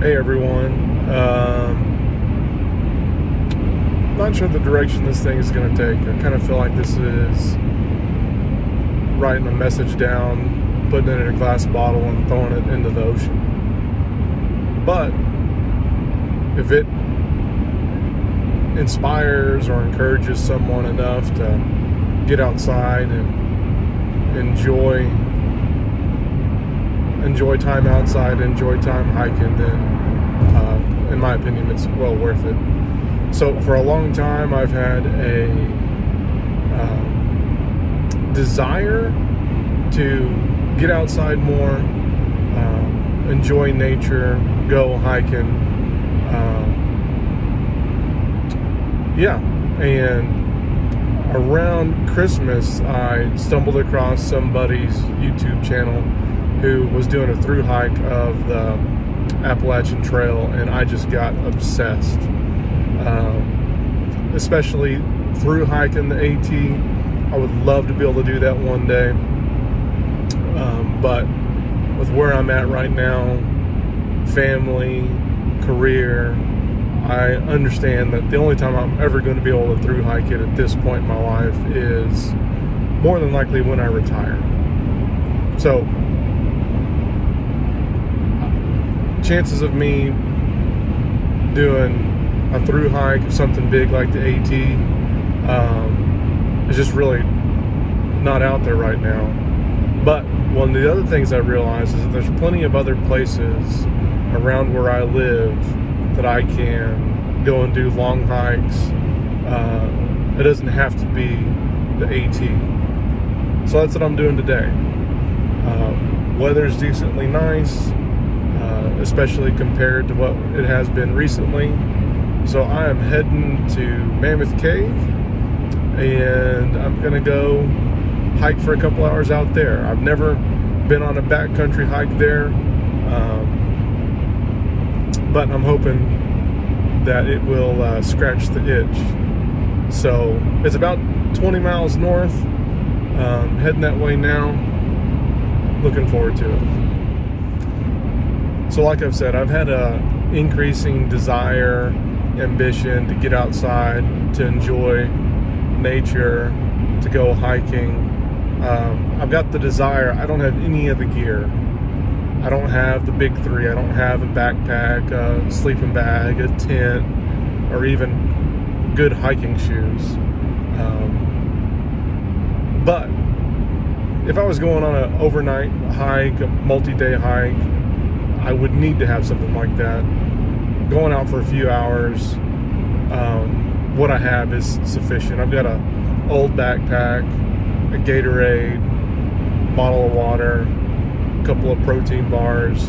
Hey everyone, not sure the direction this thing is going to take. I kind of feel like this is writing a message down, putting it in a glass bottle and throwing it into the ocean. But if it inspires or encourages someone enough to get outside and enjoy time outside, enjoy time hiking, then in my opinion it's well worth it. So for a long time I've had a desire to get outside more, enjoy nature, go hiking, and around Christmas I stumbled across somebody's YouTube channel who was doing a through hike of the Appalachian Trail, and I just got obsessed. Especially through hiking the AT. I would love to be able to do that one day. But with where I'm at right now, family, career, I understand that the only time I'm ever going to be able to through hike it at this point in my life is more than likely when I retire. So chances of me doing a through hike of something big like the AT is just really not out there right now. But one of the other things I realize is that there's plenty of other places around where I live that I can go and do long hikes. It doesn't have to be the AT. So that's what I'm doing today. Weather's decently nice, especially compared to what it has been recently. So I am heading to Mammoth Cave, and I'm gonna go hike for a couple hours out there. I've never been on a backcountry hike there, but I'm hoping that it will scratch the itch. So it's about 20 miles north, heading that way now. Looking forward to it. So like I've said, I've had a increasing desire, ambition to get outside, to enjoy nature, to go hiking. I've got the desire. I don't have any of the gear. I don't have the big three. I don't have a backpack, a sleeping bag, a tent, or even good hiking shoes. But if I was going on an overnight hike, a multi-day hike, I would need to have something like that. Going out for a few hours, what I have is sufficient. I've got an old backpack, a Gatorade, bottle of water, a couple of protein bars,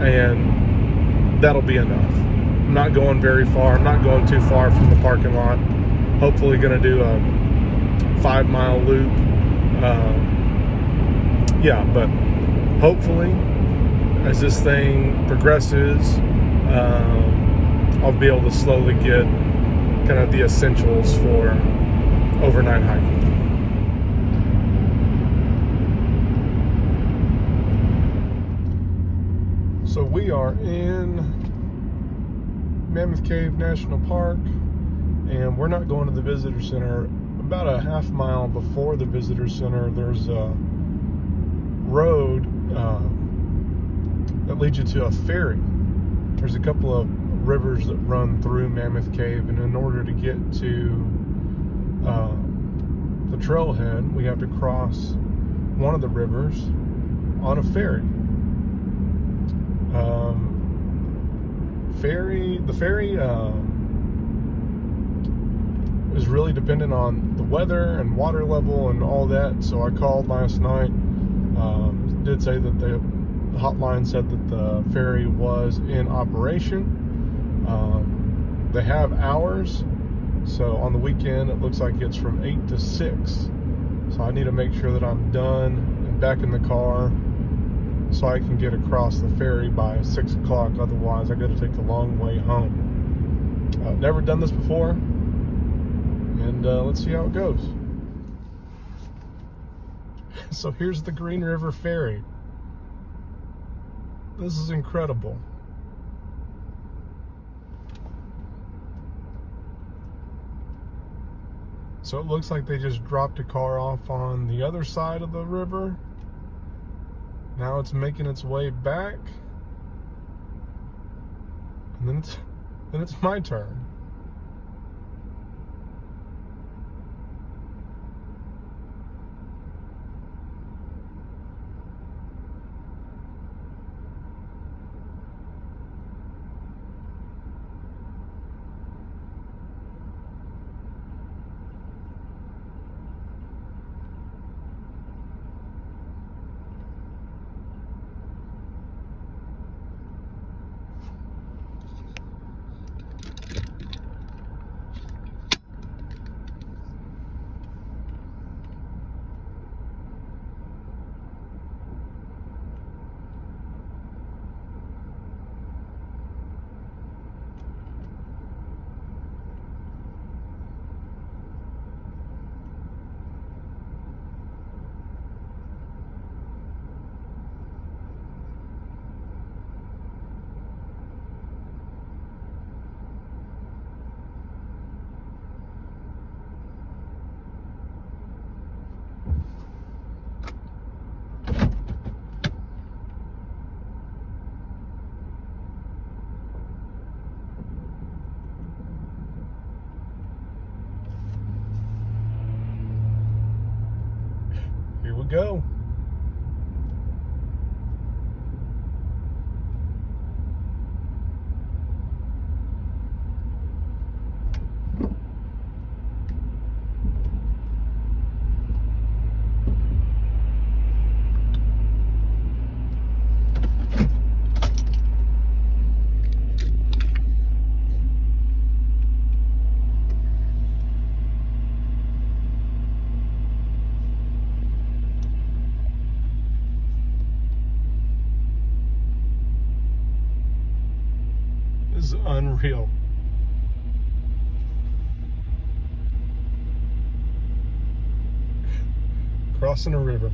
and that'll be enough. I'm not going very far. I'm not going too far from the parking lot. Hopefully going to do a 5-mile loop. Yeah, but hopefully as this thing progresses, I'll be able to slowly get kind of the essentials for overnight hiking. So we are in Mammoth Cave National Park, and we're not going to the visitor center. About a half mile before the visitor center, there's a road that leads you to a ferry. There's a couple of rivers that run through Mammoth Cave, and in order to get to the trailhead, we have to cross one of the rivers on a ferry. The ferry is really dependent on the weather and water level and all that. So I called last night. Did say that the hotline said that the ferry was in operation. They have hours, so on the weekend it looks like it's from 8 to 6. So I need to make sure that I'm done and back in the car so I can get across the ferry by 6 o'clock. Otherwise I got to take the long way home. I've never done this before, and let's see how it goes. So here's the Green River Ferry. This is incredible. So it looks like they just dropped a car off on the other side of the river. Now it's making its way back. And then it's my turn. Here we go. This is unreal. Crossing a river.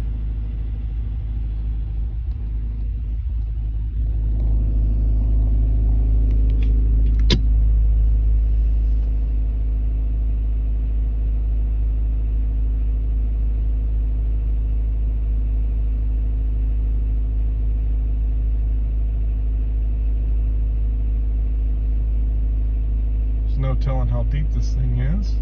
There's no telling how deep this thing is.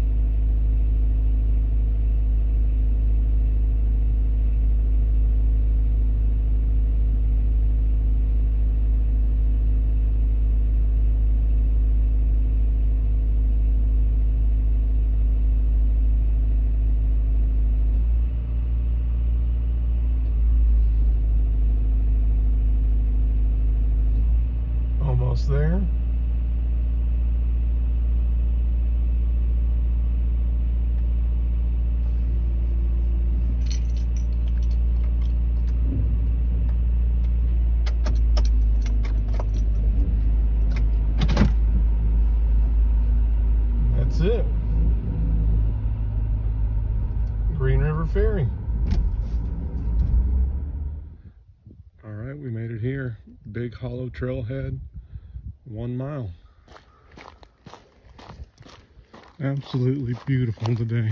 Almost there. That's it. Green River Ferry. All right, we made it here. Big Hallow trailhead, 1 mile. Absolutely beautiful today.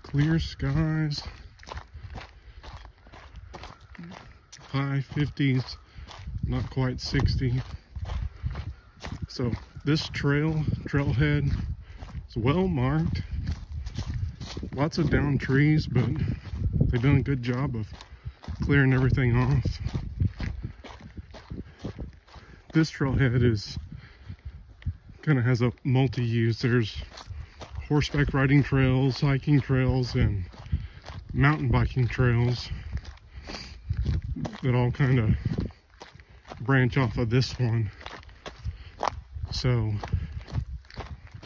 Clear skies, high 50s, not quite 60. So this trailhead is well marked. Lots of down trees, but they've done a good job of clearing everything off. This trailhead is kind of has a multi-use. There's horseback riding trails, hiking trails, and mountain biking trails that all kind of branch off of this one. So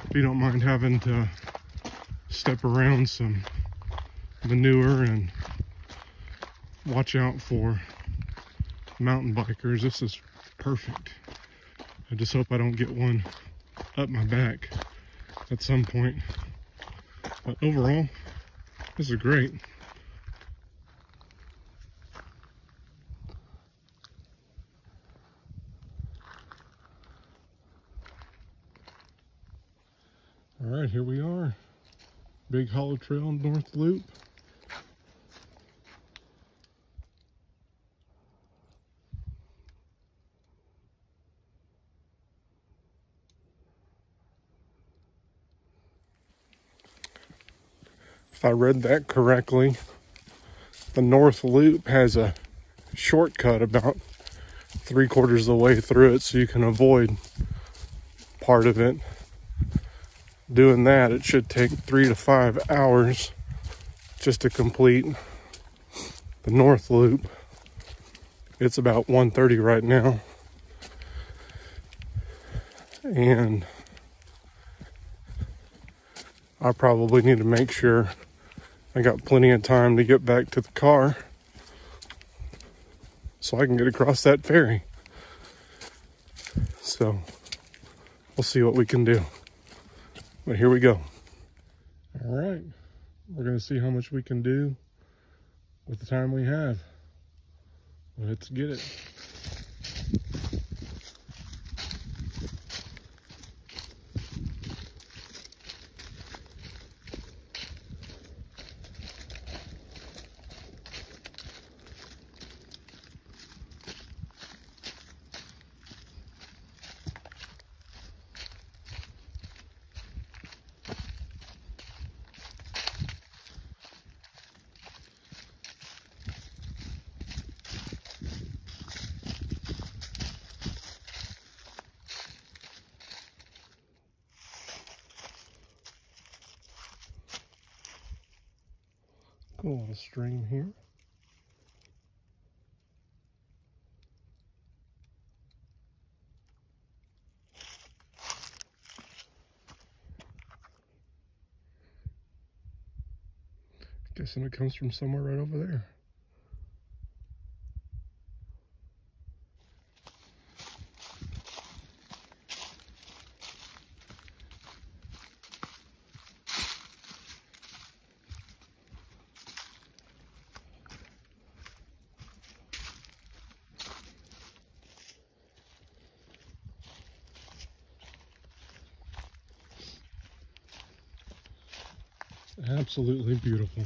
if you don't mind having to step around some manure and watch out for mountain bikers, this is perfect. I just hope I don't get one up my back at some point. But overall, this is great. All right, here we are. Big Hallow Trail North Loop. If I read that correctly, the North Loop has a shortcut about 3/4 of the way through it, so you can avoid part of it. Doing that, it should take 3 to 5 hours just to complete the North Loop. It's about 1:30 right now, and I probably need to make sure I got plenty of time to get back to the car so I can get across that ferry. So we'll see what we can do. But here we go. All right, we're gonna see how much we can do with the time we have. Let's get it. Cool little stream here. Guessing it comes from somewhere right over there. Absolutely beautiful.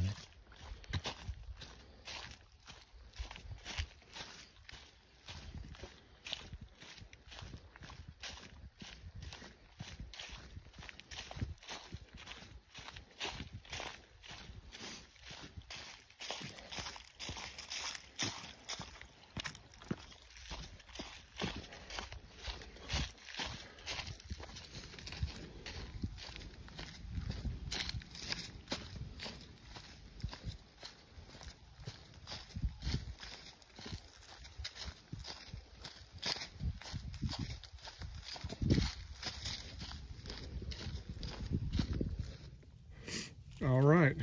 All right,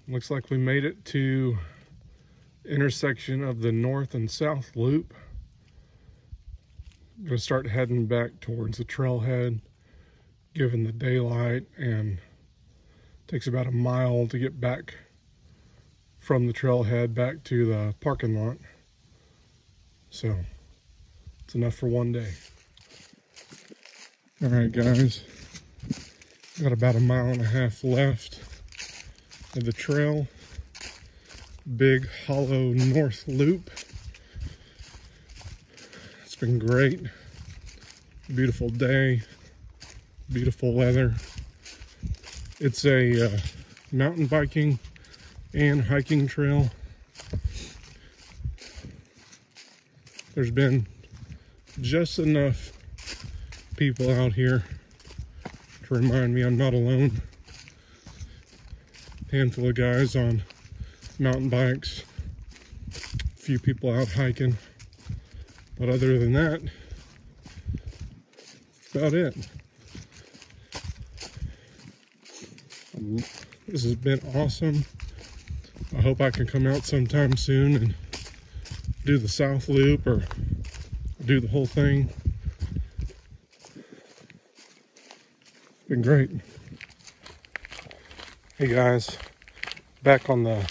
looks like we made it to intersection of the North and South Loop. I'm gonna start heading back towards the trailhead, given the daylight, and it takes about a mile to get back from the trailhead back to the parking lot. So it's enough for one day. All right, guys. Got about 1.5 miles left of the trail. Big Hallow North Loop. It's been great. Beautiful day. Beautiful weather. It's a mountain biking and hiking trail. There's been just enough people out here to remind me I'm not alone. Handful of guys on mountain bikes, a few people out hiking, but other than that, that's about it. This has been awesome. I hope I can come out sometime soon and do the South Loop or do the whole thing. Been great. Hey guys, back on the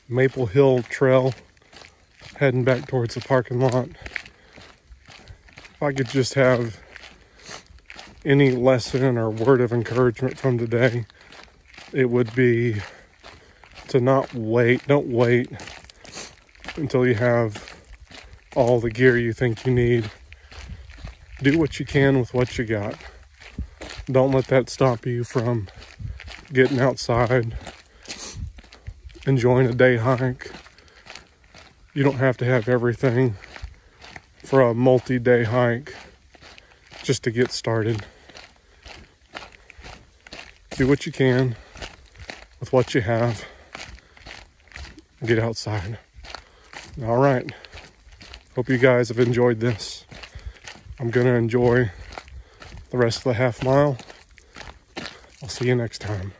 Maple Hill Trail, heading back towards the parking lot. If I could just have any lesson or word of encouragement from today, it would be to don't wait until you have all the gear you think you need. Do what you can with what you got. Don't let that stop you from getting outside, enjoying a day hike. You don't have to have everything for a multi-day hike just to get started. Do what you can with what you have. Get outside. All right. Hope you guys have enjoyed this. I'm going to enjoy the rest of the half mile. I'll see you next time.